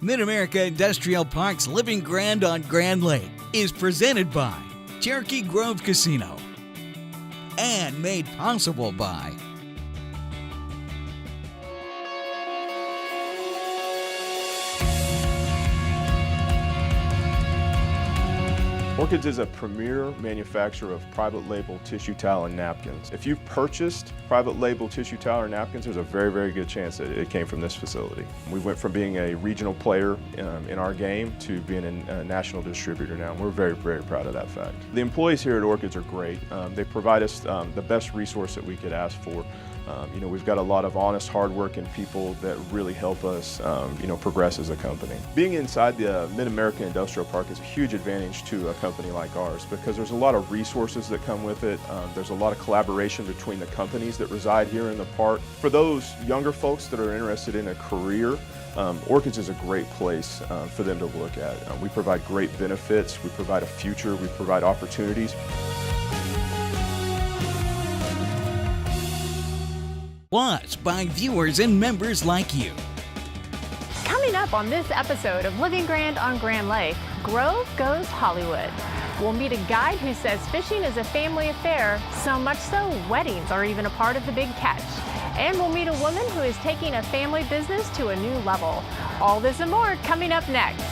Mid-America Industrial Park's Living Grand on Grand Lake is presented by Cherokee Grove Casino and made possible by Orchids is a premier manufacturer of private label tissue towel and napkins. If you've purchased private label tissue towel or napkins, there's a very, very good chance that it came from this facility. We went from being a regional player in our game to being a national distributor now. We're very, very proud of that fact. The employees here at Orchids are great. They provide us the best resource that we could ask for. We've got a lot of honest, hardworking people that really help us, progress as a company. Being inside the Mid-America Industrial Park is a huge advantage to a company like ours because there's a lot of resources that come with it. There's a lot of collaboration between the companies that reside here in the park. For those younger folks that are interested in a career, Orchids is a great place for them to look at. We provide great benefits, we provide a future, we provide opportunities. Watched by viewers and members like you. Coming up on this episode of Living Grand on Grand Lake, Grove Goes Hollywood. We'll meet a guide who says fishing is a family affair, so much so weddings are even a part of the big catch. And we'll meet a woman who is taking a family business to a new level. All this and more coming up next.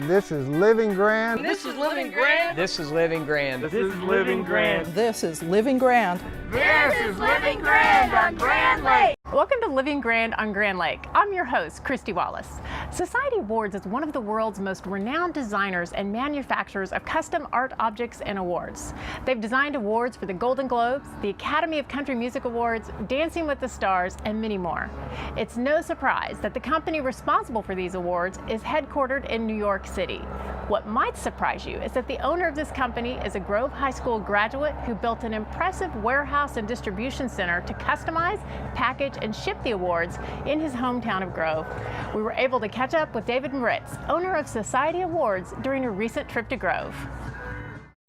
This is Living Grand. This is Living Grand. This is Living Grand. This is Living Grand. This is Living Grand. This is Living Grand on Grand Lake. Welcome to Living Grand on Grand Lake. I'm your host, Christy Wallace. Society Awards is one of the world's most renowned designers and manufacturers of custom art objects and awards. They've designed awards for the Golden Globes, the Academy of Country Music Awards, Dancing with the Stars, and many more. It's no surprise that the company responsible for these awards is headquartered in New York City. What might surprise you is that the owner of this company is a Grove High School graduate who built an impressive warehouse and distribution center to customize, package, and ship the awards in his hometown of Grove. We were able to catch up with David Moritz, owner of Society Awards, during a recent trip to Grove.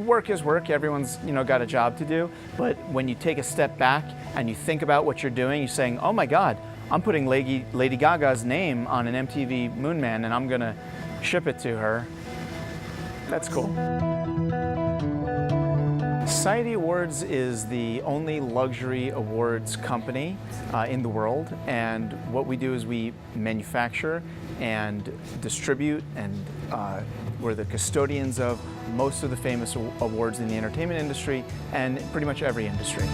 Work is work. Everyone's, got a job to do. But when you take a step back and you think about what you're doing, you're saying, oh my God, I'm putting Lady Gaga's name on an MTV Moon Man and I'm gonna ship it to her. That's cool. Society Awards is the only luxury awards company in the world, and what we do is we manufacture and distribute, and we're the custodians of most of the famous awards in the entertainment industry and pretty much every industry.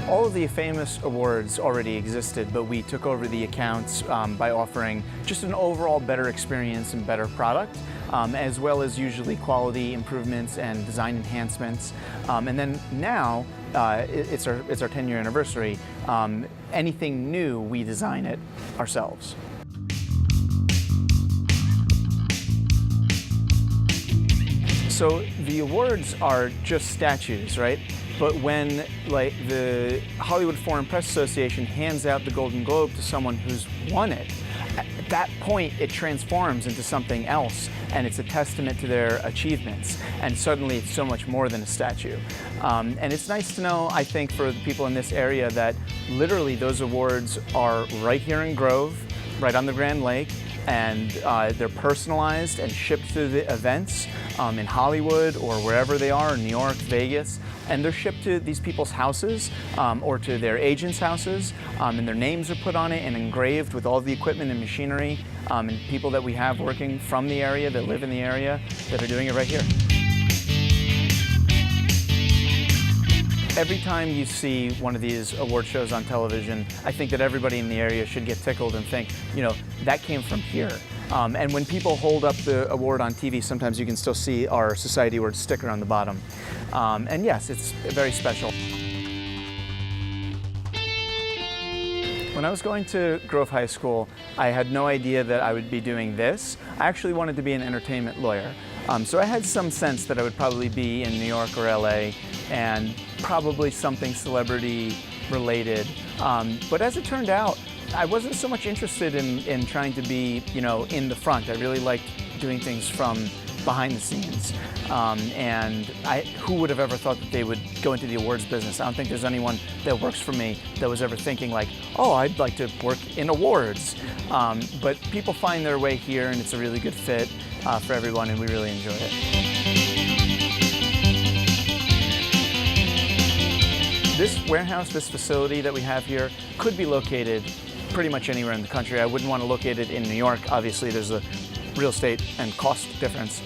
All of the famous awards already existed, but we took over the accounts by offering just an overall better experience and better product, as well as usually quality improvements and design enhancements. And then now, it's our 10-year anniversary. Anything new, we design it ourselves. So the awards are just statues, right? But when the Hollywood Foreign Press Association hands out the Golden Globe to someone who's won it, at that point it transforms into something else, and it's a testament to their achievements. And suddenly it's so much more than a statue. And it's nice to know, I think, for the people in this area that literally those awards are right here in Grove, right on the Grand Lake, and they're personalized and shipped to the events in Hollywood or wherever they are, in New York, Vegas, and they're shipped to these people's houses or to their agents' houses, and their names are put on it and engraved with all the equipment and machinery and people that we have working from the area, that live in the area, that are doing it right here. Every time you see one of these award shows on television, I think that everybody in the area should get tickled and think, that came from here. And when people hold up the award on TV, sometimes you can still see our Society Award sticker on the bottom. And yes, it's very special. When I was going to Grove High School, I had no idea that I would be doing this. I actually wanted to be an entertainment lawyer. So I had some sense that I would probably be in New York or LA and probably something celebrity related. But as it turned out, I wasn't so much interested in trying to be, in the front. I really liked doing things from behind the scenes. And who would have ever thought that they would go into the awards business? I don't think there's anyone that works for me that was ever thinking like, oh, I'd like to work in awards. But people find their way here, and it's a really good fit for everyone, and we really enjoy it. This warehouse, this facility that we have here, could be located pretty much anywhere in the country. I wouldn't want to locate it in New York. Obviously, there's a real estate and cost difference.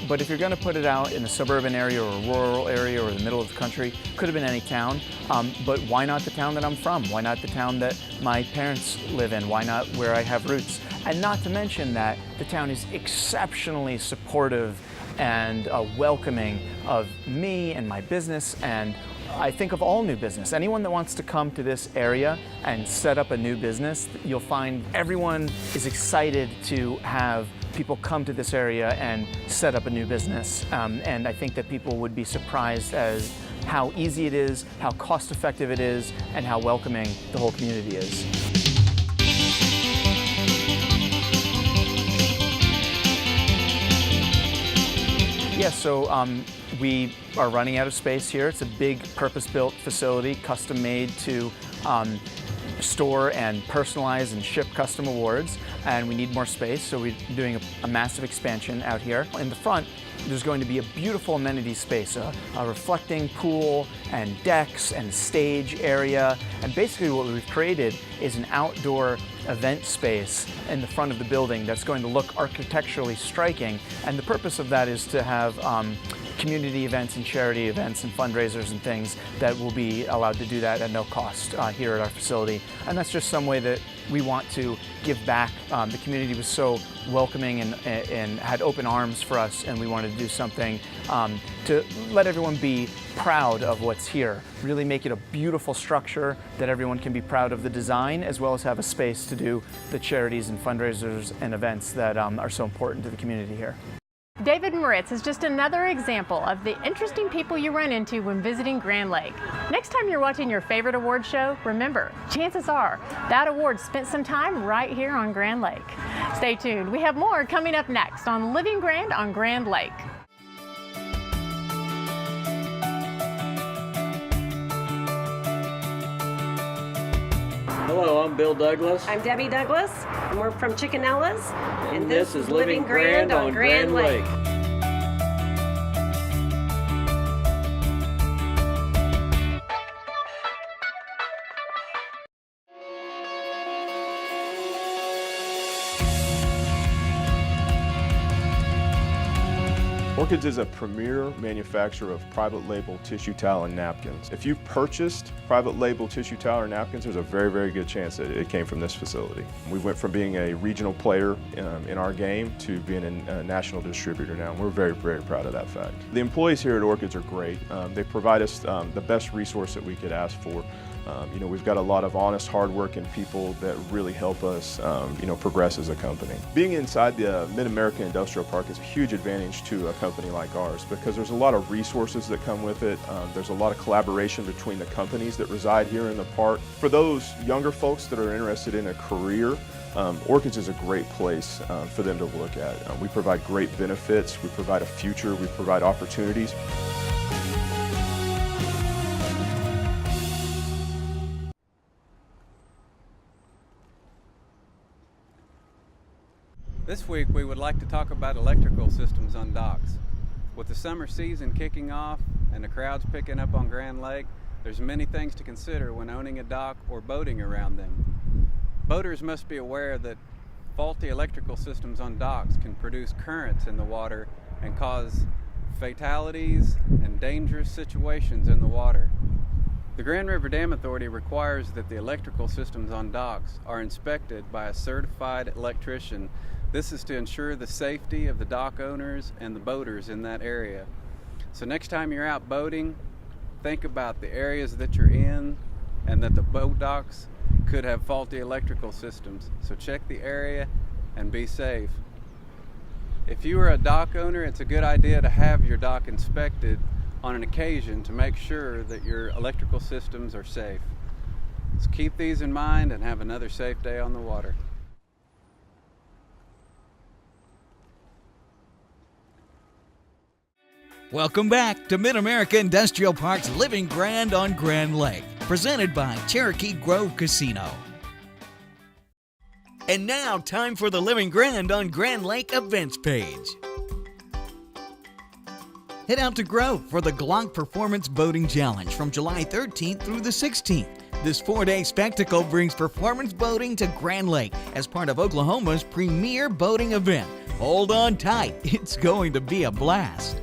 But if you're going to put it out in a suburban area or a rural area or the middle of the country, could have been any town. But why not the town that I'm from? Why not the town that my parents live in? Why not where I have roots? And not to mention that the town is exceptionally supportive and welcoming of me and my business, and I think of all new business. Anyone that wants to come to this area and set up a new business, you'll find everyone is excited to have people come to this area and set up a new business. And I think that people would be surprised as how easy it is, how cost effective it is, and how welcoming the whole community is. Yeah, so we are running out of space here. It's a big purpose-built facility, custom-made to store and personalize and ship custom awards, and we need more space, so we're doing a massive expansion out here. In the front, there's going to be a beautiful amenity space, a reflecting pool and decks and stage area, and basically what we've created is an outdoor event space in the front of the building that's going to look architecturally striking, and the purpose of that is to have community events and charity events and fundraisers and things that will be allowed to do that at no cost here at our facility. And that's just some way that we want to give back. The community was so welcoming and had open arms for us, and we wanted to do something to let everyone be proud of what's here. Really make it a beautiful structure that everyone can be proud of the design, as well as have a space to do the charities and fundraisers and events that are so important to the community here. David Moritz is just another example of the interesting people you run into when visiting Grand Lake. Next time you're watching your favorite award show, remember, chances are that award spent some time right here on Grand Lake. Stay tuned. We have more coming up next on Living Grand on Grand Lake. Hello, I'm Bill Douglas. I'm Debbie Douglas, and we're from Chickanella's. And this is Living Grand on Grand Lake. Orchids is a premier manufacturer of private label tissue towel and napkins. If you've purchased private label tissue towel or napkins, there's a very, very good chance that it came from this facility. We went from being a regional player in our game to being a national distributor now, and we're very, very proud of that fact. The employees here at Orchids are great. They provide us the best resource that we could ask for. We've got a lot of honest, hardworking people that really help us, progress as a company. Being inside the Mid-America Industrial Park is a huge advantage to a company like ours because there's a lot of resources that come with it. There's a lot of collaboration between the companies that reside here in the park. For those younger folks that are interested in a career, Orchids is a great place for them to look at. We provide great benefits, we provide a future, we provide opportunities. This week we would like to talk about electrical systems on docks. With the summer season kicking off and the crowds picking up on Grand Lake, there's many things to consider when owning a dock or boating around them. Boaters must be aware that faulty electrical systems on docks can produce currents in the water and cause fatalities and dangerous situations in the water. The Grand River Dam Authority requires that the electrical systems on docks are inspected by a certified electrician. This is to ensure the safety of the dock owners and the boaters in that area. So next time you're out boating, think about the areas that you're in and that the boat docks could have faulty electrical systems. So check the area and be safe. If you are a dock owner, it's a good idea to have your dock inspected on an occasion to make sure that your electrical systems are safe. So keep these in mind and have another safe day on the water. Welcome back to Mid-America Industrial Park's Living Grand on Grand Lake, presented by Cherokee Grove Casino. And now, time for the Living Grand on Grand Lake events page. Head out to Grove for the Glock Performance Boating Challenge from July 13th through the 16th. This 4-day spectacle brings performance boating to Grand Lake as part of Oklahoma's premier boating event. Hold on tight, it's going to be a blast.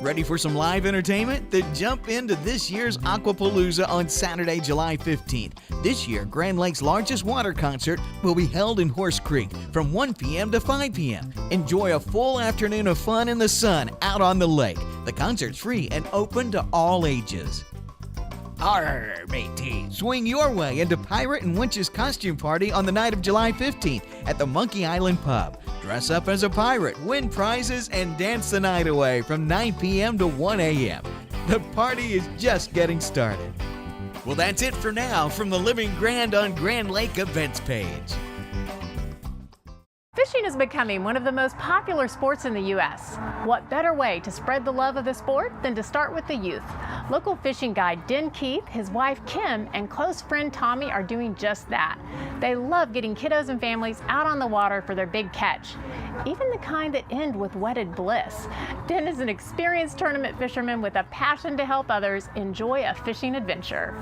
Ready for some live entertainment? Then jump into this year's Aquapalooza on Saturday, July 15th. This year, Grand Lake's largest water concert will be held in Horse Creek from 1 p.m. to 5 p.m. Enjoy a full afternoon of fun in the sun out on the lake. The concert's free and open to all ages. Arr, matey! Swing your way into Pirate and Winch's costume party on the night of July 15th at the Monkey Island Pub. Dress up as a pirate, win prizes, and dance the night away from 9 p.m. to 1 a.m. The party is just getting started. Well, that's it for now from the Living Grand on Grand Lake events page. Fishing is becoming one of the most popular sports in the U.S. What better way to spread the love of the sport than to start with the youth? Local fishing guide Den Keith, his wife Kim, and close friend Tommy are doing just that. They love getting kiddos and families out on the water for their big catch, even the kind that end with wedded bliss. Den is an experienced tournament fisherman with a passion to help others enjoy a fishing adventure.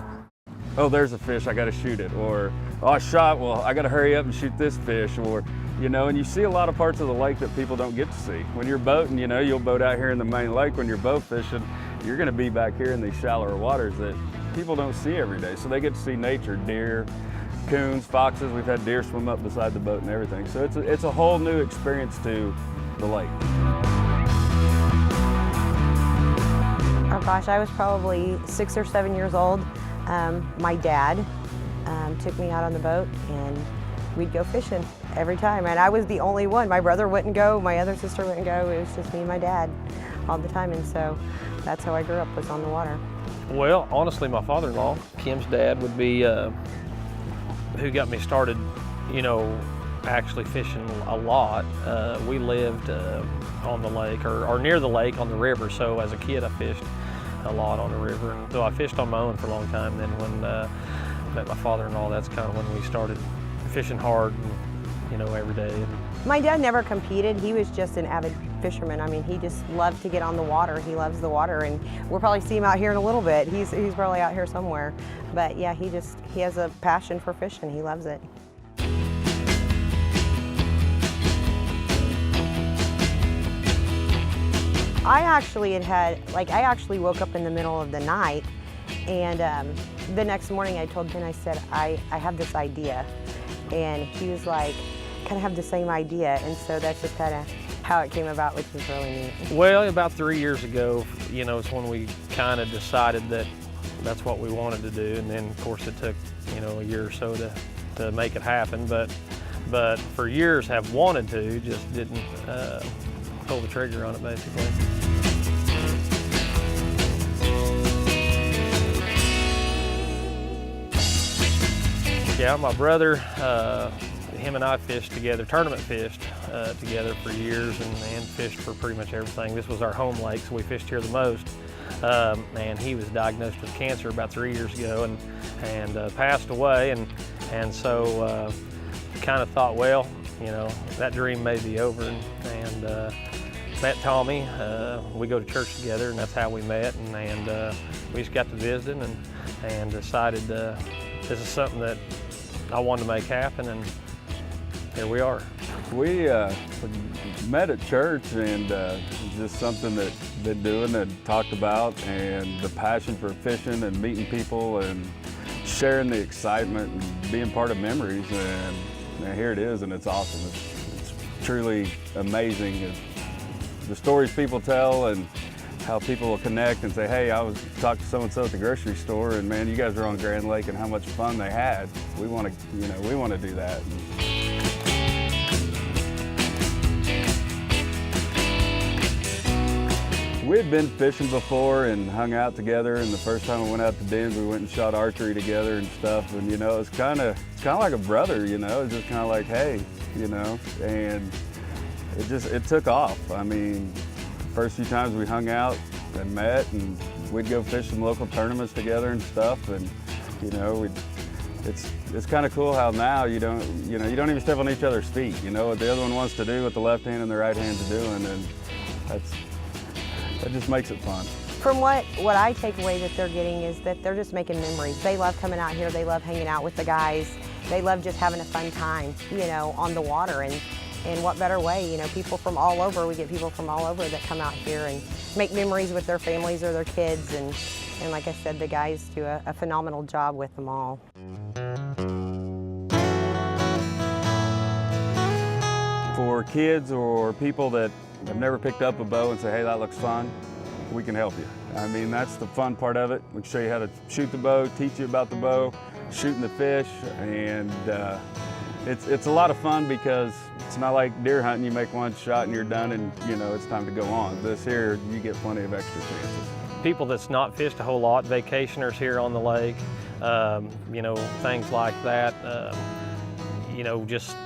Oh, there's a fish, I gotta shoot it. Or, oh, I shot, well, I gotta hurry up and shoot this fish. Or, you know, and you see a lot of parts of the lake that people don't get to see. When you're boating, you know, you'll boat out here in the main lake. When you're boat fishing, you're gonna be back here in these shallower waters that people don't see every day. So they get to see nature, deer, coons, foxes. We've had deer swim up beside the boat and everything. So it's a whole new experience to the lake. Oh gosh, I was probably 6 or 7 years old. My dad took me out on the boat and we'd go fishing every time. And I was the only one. My brother wouldn't go, my other sister wouldn't go. It was just me and my dad all the time. And so that's how I grew up, was on the water. Well, honestly, my father-in-law, Kim's dad, would be who got me started, you know, actually fishing a lot. We lived on the lake or near the lake on the river. So as a kid, I fished a lot on the river. And so I fished on my own for a long time. Then when I met my father-in-law, that's kind of when we started fishing hard, and, you know, every day. My dad never competed. He was just an avid fisherman. I mean, he just loved to get on the water. He loves the water, and we'll probably see him out here in a little bit. He's probably out here somewhere. But yeah, he has a passion for fishing. He loves it. I actually woke up in the middle of the night, and the next morning I told Ben, I said, I have this idea. And he was like, kind of have the same idea. And so that's just kind of how it came about, which was really neat. Well, about 3 years ago, you know, it's when we kind of decided that that's what we wanted to do. And then, of course, it took, you know, a year or so to make it happen. But for years have wanted to, just didn't pull the trigger on it, basically. Yeah, my brother, him and I fished together, tournament fished together for years and fished for pretty much everything. This was our home lake, so we fished here the most. And he was diagnosed with cancer about 3 years ago and passed away. And so kind of thought, well, you know, that dream may be over. And met Tommy. We go to church together, and that's how we met. And we just got to visiting and decided this is something that I wanted to make happen, and here we are. We met at church, and just something that they're doing and talked about, and the passion for fishing and meeting people and sharing the excitement and being part of memories. And here it is, and it's awesome. It's truly amazing. The stories people tell and how people will connect and say, hey, I was talking to so-and-so at the grocery store, and man, you guys were on Grand Lake, and how much fun they had. We want to do that. We had been fishing before and hung out together, and the first time we went out to Den's, we went and shot archery together and stuff. And you know, it's kind of like a brother. You know, it's just kind of like, hey, you know, and it took off. I mean, First few times we hung out and met, and we'd go fish some local tournaments together and stuff. And you know, it's kind of cool how now you don't even step on each other's feet. You know what the other one wants to do, what the left hand and the right hand's doing, and that just makes it fun. From what I take away that they're getting is that they're just making memories. They love coming out here. They love hanging out with the guys. They love just having a fun time, you know, on the water. And what better way, you know, people from all over, we get people from all over that come out here and make memories with their families or their kids. And like I said, the guys do a phenomenal job with them all. For kids or people that have never picked up a bow and say, hey, that looks fun, we can help you. I mean, that's the fun part of it. We can show you how to shoot the bow, teach you about the bow, shooting the fish, and it's a lot of fun because it's not like deer hunting. You make one shot and you're done and, you know, it's time to go on. This here, you get plenty of extra chances. People that's not fished a whole lot, vacationers here on the lake, you know, things like that, you know, just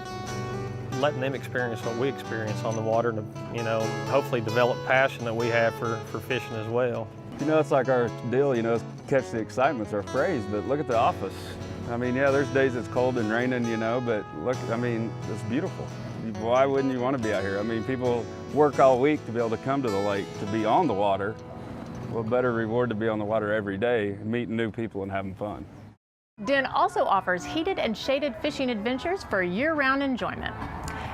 letting them experience what we experience on the water to, you know, hopefully develop passion that we have for fishing as well. You know, it's like our deal, you know, catch the excitement's our phrase, but look at the office. I mean, yeah, there's days it's cold and raining, you know, but look, I mean, it's beautiful. Why wouldn't you want to be out here? I mean, people work all week to be able to come to the lake, to be on the water. What better reward to be on the water every day, meeting new people and having fun. Den also offers heated and shaded fishing adventures for year-round enjoyment.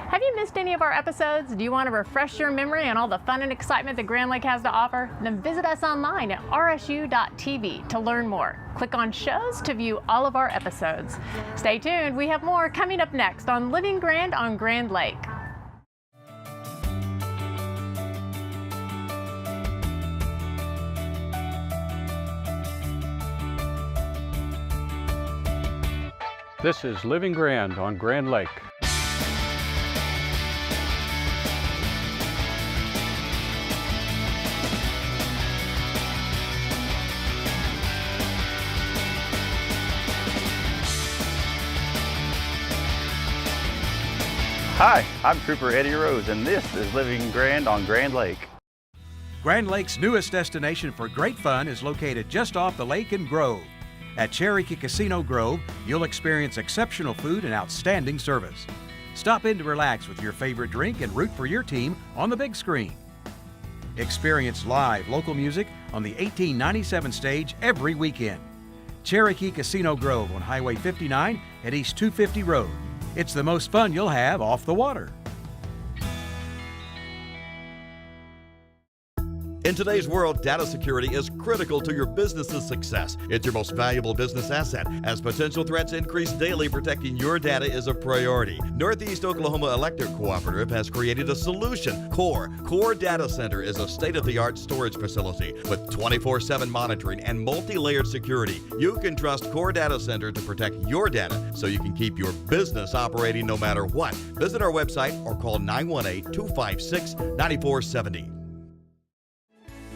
Have you missed any of our episodes? Do you want to refresh your memory on all the fun and excitement that Grand Lake has to offer? Then visit us online at rsu.tv to learn more. Click on shows to view all of our episodes. Stay tuned, we have more coming up next on Living Grand on Grand Lake. This is Living Grand on Grand Lake. Hi, I'm Trooper Eddie Rose, and this is Living Grand on Grand Lake. Grand Lake's newest destination for great fun is located just off the lake in Grove. At Cherokee Casino Grove, you'll experience exceptional food and outstanding service. Stop in to relax with your favorite drink and root for your team on the big screen. Experience live local music on the 1897 stage every weekend. Cherokee Casino Grove on Highway 59 at East 250 Road. It's the most fun you'll have off the water. In today's world, data security is critical to your business's success. It's your most valuable business asset. As potential threats increase daily, protecting your data is a priority. Northeast Oklahoma Electric Cooperative has created a solution. Core Data Center is a state-of-the-art storage facility with 24/7 monitoring and multi-layered security. You can trust Core Data Center to protect your data so you can keep your business operating no matter what. Visit our website or call 918-256-9470.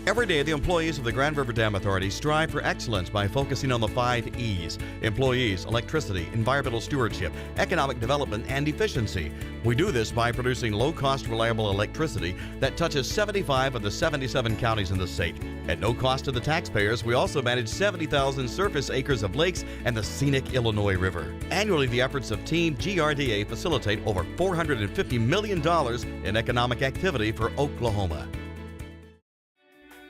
Every day, the employees of the Grand River Dam Authority strive for excellence by focusing on the 5 E's: employees, electricity, environmental stewardship, economic development, and efficiency. We do this by producing low-cost, reliable electricity that touches 75 of the 77 counties in the state. At no cost to the taxpayers, we also manage 70,000 surface acres of lakes and the scenic Illinois River. Annually, the efforts of Team GRDA facilitate over $450 million in economic activity for Oklahoma.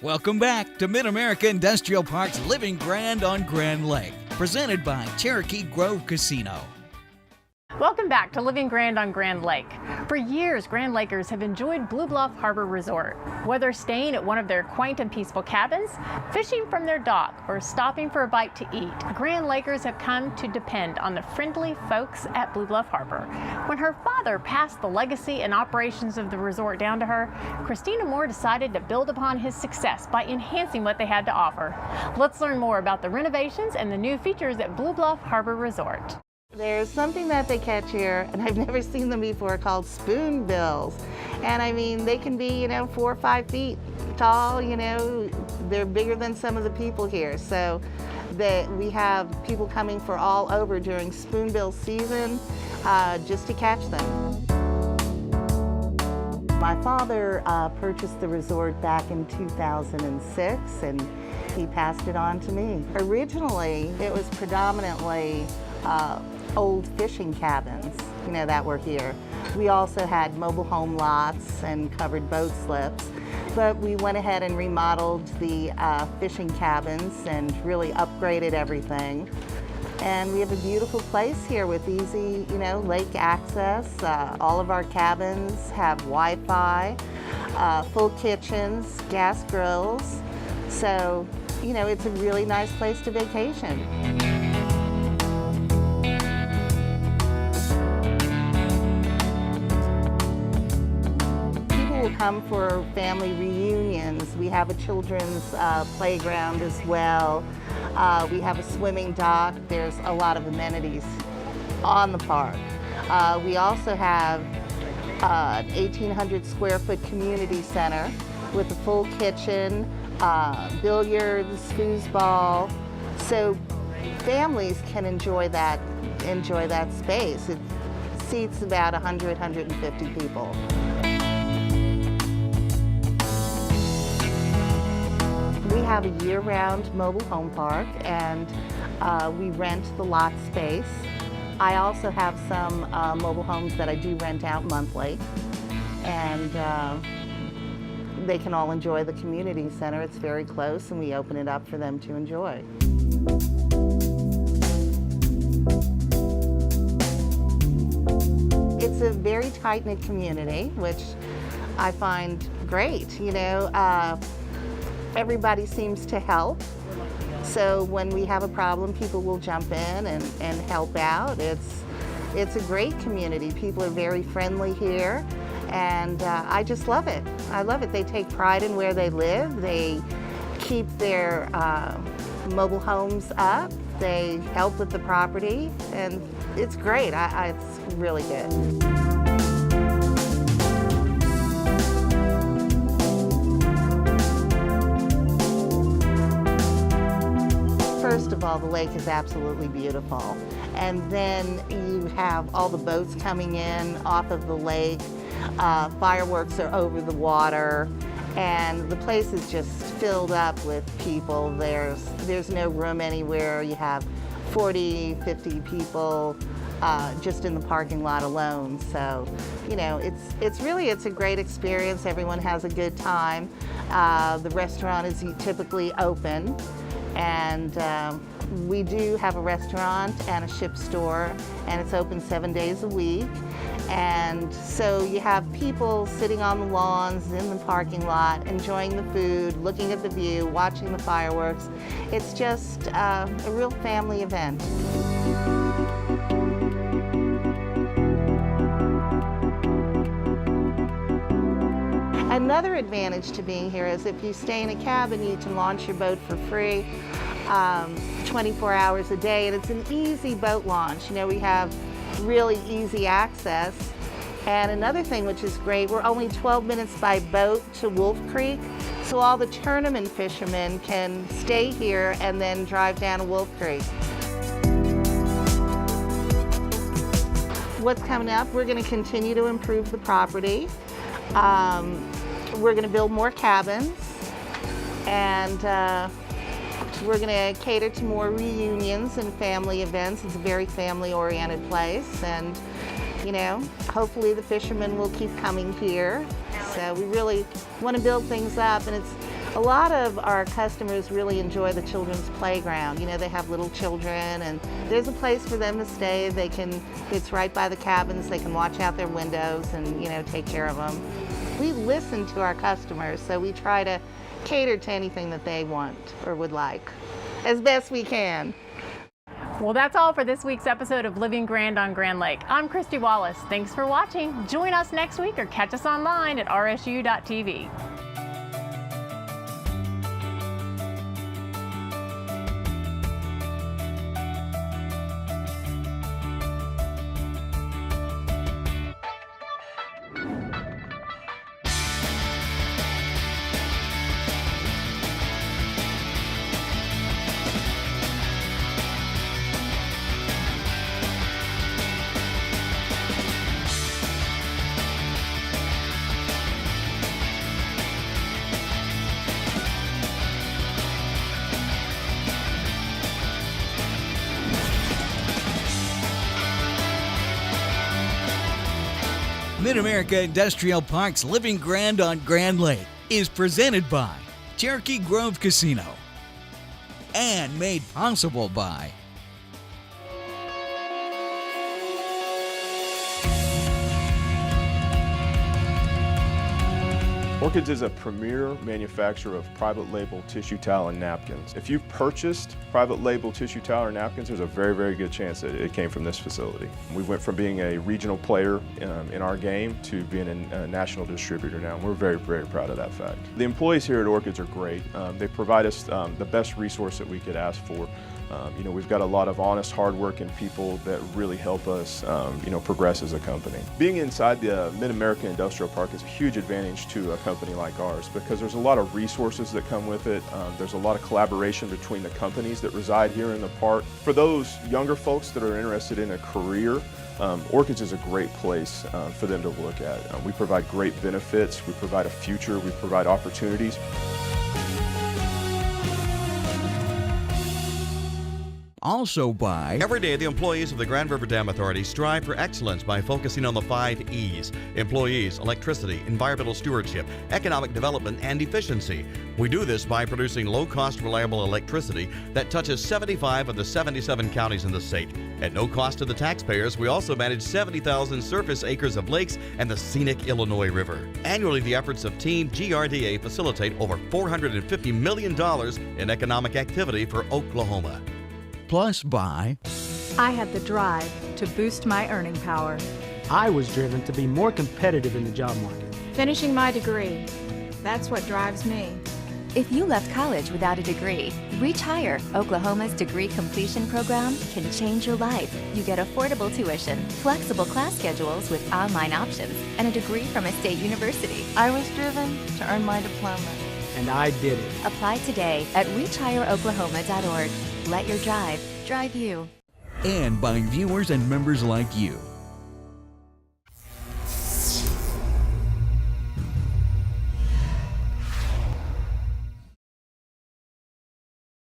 Welcome back to Mid-America Industrial Park's Living Grand on Grand Lake, presented by Cherokee Grove Casino. Welcome back to Living Grand on Grand Lake. For years, Grand Lakers have enjoyed Blue Bluff Harbor Resort. Whether staying at one of their quaint and peaceful cabins, fishing from their dock, or stopping for a bite to eat, Grand Lakers have come to depend on the friendly folks at Blue Bluff Harbor. When her father passed the legacy and operations of the resort down to her, Christina Moore decided to build upon his success by enhancing what they had to offer. Let's learn more about the renovations and the new features at Blue Bluff Harbor Resort. There's something that they catch here, and I've never seen them before, called spoonbills. And I mean, they can be, 4 or 5 feet tall, they're bigger than some of the people here. So that we have people coming from all over during spoonbill season just to catch them. My father purchased the resort back in 2006, and he passed it on to me. Originally, it was predominantly old fishing cabins, that were here. We also had mobile home lots and covered boat slips, but we went ahead and remodeled the fishing cabins and really upgraded everything. And we have a beautiful place here with easy, lake access. All of our cabins have Wi-Fi, full kitchens, gas grills. So, it's a really nice place to vacation. People will come for family reunions. We have a children's playground as well. We have a swimming dock. There's a lot of amenities on the park. We also have an 1,800 square foot community center with a full kitchen, billiards, foosball. So families can enjoy that space. It seats about 100, 150 people. We have a year-round mobile home park, and we rent the lot space. I also have some mobile homes that I do rent out monthly, and they can all enjoy the community center. It's very close, and we open it up for them to enjoy. It's a very tight-knit community, which I find great. Everybody seems to help. So when we have a problem, people will jump in and help out. It's a great community. People are very friendly here, and I just love it. I love it. They take pride in where they live. They keep their mobile homes up. They help with the property, and it's great. It's really good. First of all, the lake is absolutely beautiful. And then you have all the boats coming in off of the lake. Fireworks are over the water. And the place is just filled up with people. There's no room anywhere. You have 40, 50 people just in the parking lot alone. So, it's a great experience. Everyone has a good time. The restaurant is typically open. And we do have a restaurant and a ship store, and it's open 7 days a week. And so you have people sitting on the lawns in the parking lot, enjoying the food, looking at the view, watching the fireworks. It's just a real family event. Another advantage to being here is if you stay in a cabin, you can launch your boat for free 24 hours a day, and it's an easy boat launch. We have really easy access. And another thing which is great, we're only 12 minutes by boat to Wolf Creek, so all the tournament fishermen can stay here and then drive down to Wolf Creek. What's coming up? We're going to continue to improve the property. We're going to build more cabins, and we're going to cater to more reunions and family events. It's a very family-oriented place, and hopefully the fishermen will keep coming here. So we really want to build things up, and a lot of our customers really enjoy the children's playground. They have little children, and there's a place for them to stay. It's right by the cabins. They can watch out their windows and take care of them. We listen to our customers, so we try to cater to anything that they want or would like as best we can. Well, that's all for this week's episode of Living Grand on Grand Lake. I'm Christy Wallace. Thanks for watching. Join us next week or catch us online at rsu.tv. Mid-America Industrial Park's Living Grand on Grand Lake is presented by Cherokee Grove Casino and made possible by Orchids is a premier manufacturer of private label tissue towel and napkins. If you've purchased private label tissue towel or napkins, there's a very, very good chance that it came from this facility. We went from being a regional player in our game to being a national distributor now, and we're very, very proud of that fact. The employees here at Orchids are great. They provide us the best resource that we could ask for. We've got a lot of honest, hardworking people that really help us, progress as a company. Being inside the Mid-America Industrial Park is a huge advantage to a company like ours because there's a lot of resources that come with it. There's a lot of collaboration between the companies that reside here in the park. For those younger folks that are interested in a career, Orchids is a great place for them to look at. We provide great benefits, we provide a future, we provide opportunities. Also by every day, the employees of the Grand River Dam Authority strive for excellence by focusing on the 5 E's: employees, electricity, environmental stewardship, economic development, and efficiency. We do this by producing low-cost, reliable electricity that touches 75 of the 77 counties in the state. At no cost to the taxpayers, we also manage 70,000 surface acres of lakes and the scenic Illinois River. Annually, the efforts of Team GRDA facilitate over $450 million in economic activity for Oklahoma. Plus by I had the drive to boost my earning power. I was driven to be more competitive in the job market. Finishing my degree, that's what drives me. If you left college without a degree, Reach Higher, Oklahoma's degree completion program, can change your life. You get affordable tuition, flexible class schedules with online options, and a degree from a state university. I was driven to earn my diploma. And I did it. Apply today at reachhigheroklahoma.org. Let your drive drive you. And by viewers and members like you.